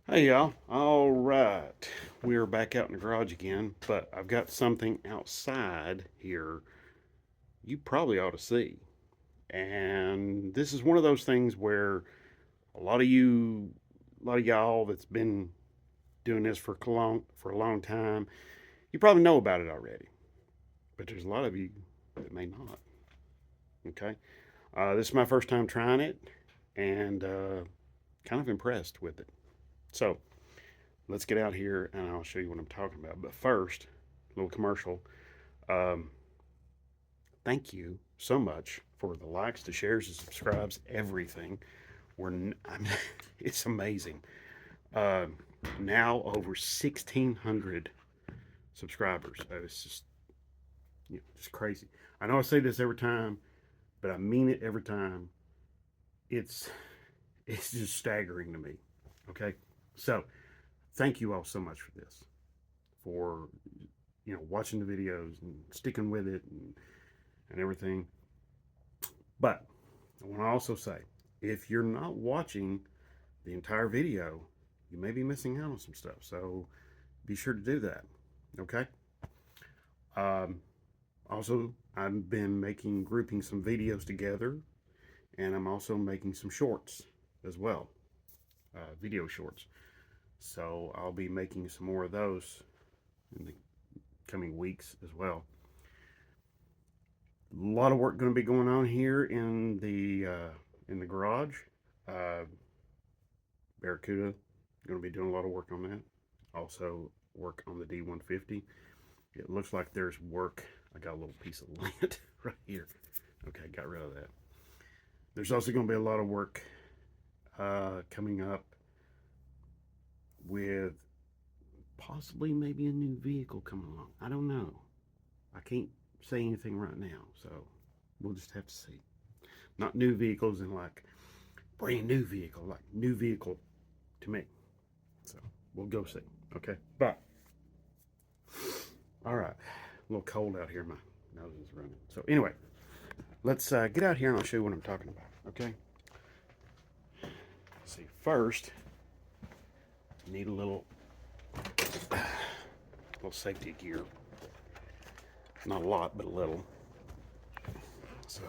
Hey y'all, all right. We're back out in the garage again, but I've got something outside here you probably ought to see. And this is one of those things where a lot of y'all that's been doing this for a long time, you probably know about it already. But there's a lot of you that may not. Okay, this is my first time trying it, and kind of impressed with it. So let's get out here and I'll show you what I'm talking about. But first, a little commercial. Um, Thank you so much for the likes, the shares, the subscribes, everything. I mean, it's amazing. Uh, Now over 1,600 subscribers. It's just, it's crazy. I know I say this every time, but I mean it every time. It's it's just staggering to me. Okay, so thank you all so much for this, for watching the videos and sticking with it and everything. But I want to also say, if you're not watching the entire video, you may be missing out on some stuff. So be sure to do that. Okay. Um, Also, I've been grouping some videos together, and I'm also making some shorts as well, video shorts. So I'll be making some more of those in the coming weeks as well. A lot of work going to be going on here in the garage. Uh, Barracuda, going to be doing a lot of work on that. Also, work on the D150. It looks like there's work. I got a little piece of lint right here. Okay, got rid of that. There's also going to be a lot of work coming up with possibly maybe a new vehicle coming along. I don't know. I can't say anything right now, so we'll just have to see. Not new vehicles in like brand new vehicle, like new vehicle to me. So we'll go see. Okay, but all right, a little cold out here. My nose is running. So anyway, let's get out here and I'll show you what I'm talking about. Okay. Let's see. First, need a little safety gear. Not a lot, but a little. So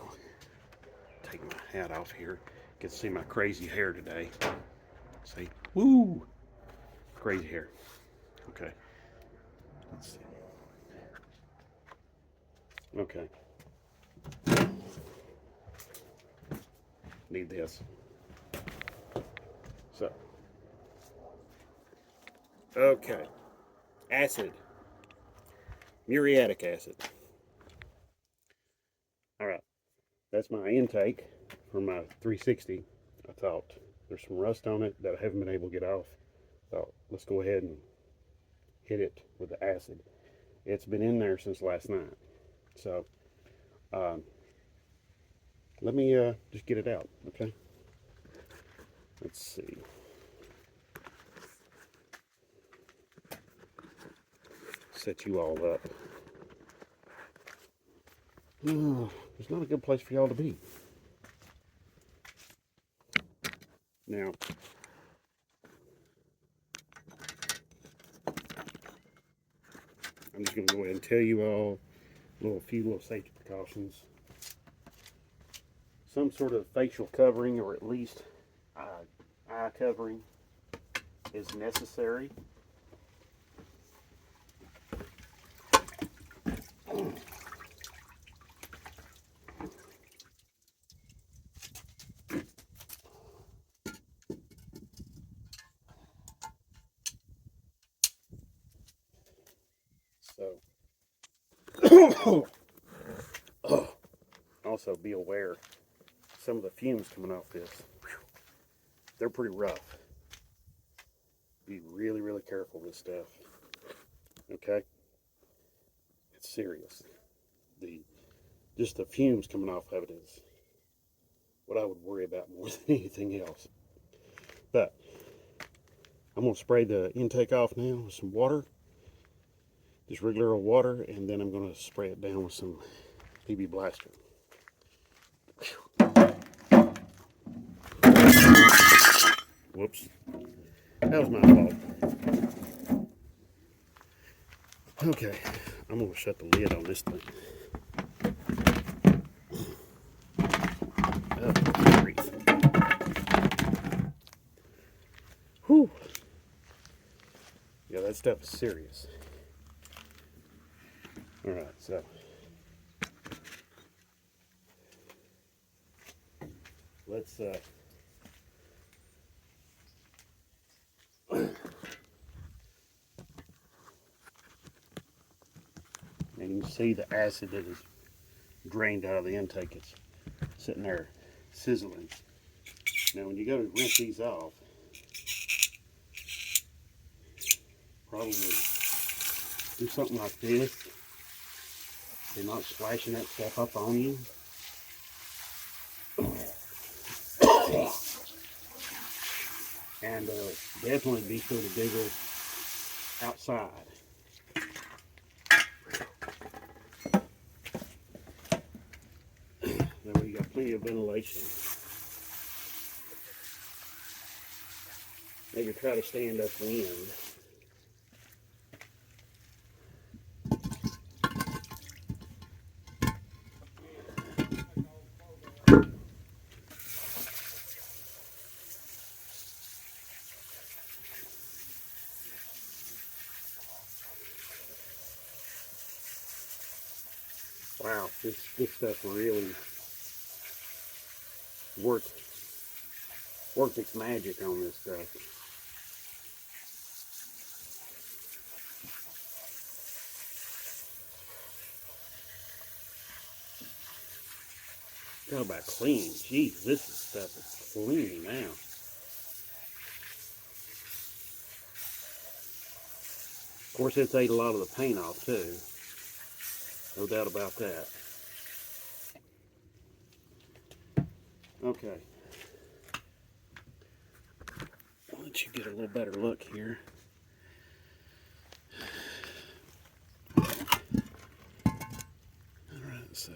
take my hat off here. You can see my crazy hair today. See, woo, crazy hair. Okay. Let's see. Okay. Need this. So, okay. Acid. Muriatic acid. All right. That's my intake for my 360. I thought there's some rust on it that I haven't been able to get off. Thought let's go ahead and hit it with the acid. It's been in there since last night. So, um, let me just get it out, okay? Let's see. Set you all up. Oh, there's not a good place for y'all to be. Now, I'm just going to go ahead and tell you all a few little safety precautions. Some sort of facial covering or at least eye covering is necessary. So, also be aware some of the fumes coming off this, they're pretty rough. Be really, really careful with this stuff. Okay? It's serious. The Just the fumes coming off of it is what I would worry about more than anything else. But I'm going to spray the intake off now with some water, just regular old water, and then I'm going to spray it down with some PB Blaster. Whoops. That was my fault. Okay, I'm gonna shut the lid on this thing. Oh, grief. Whew. Yeah, that stuff is serious. All right, so let's and you can see the acid that is drained out of the intake. It's sitting there sizzling. Now when you go to rinse these off, probably do something like this. They're not splashing that stuff up on you. And definitely be sure to dig it outside. That way you got plenty of ventilation. Maybe try to stand upwind. Wow, this stuff really worked its magic on this stuff. Talk about clean. Jeez, this stuff is clean now. Of course, it's ate a lot of the paint off too. No doubt about that. Okay. I'll let you get a little better look here. Alright, so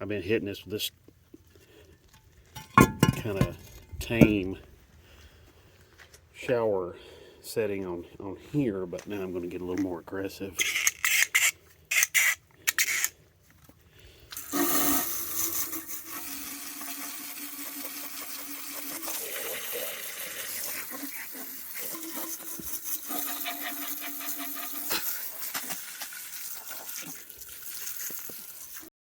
I've been hitting this with this kind of tame shower setting on here, but now I'm going to get a little more aggressive.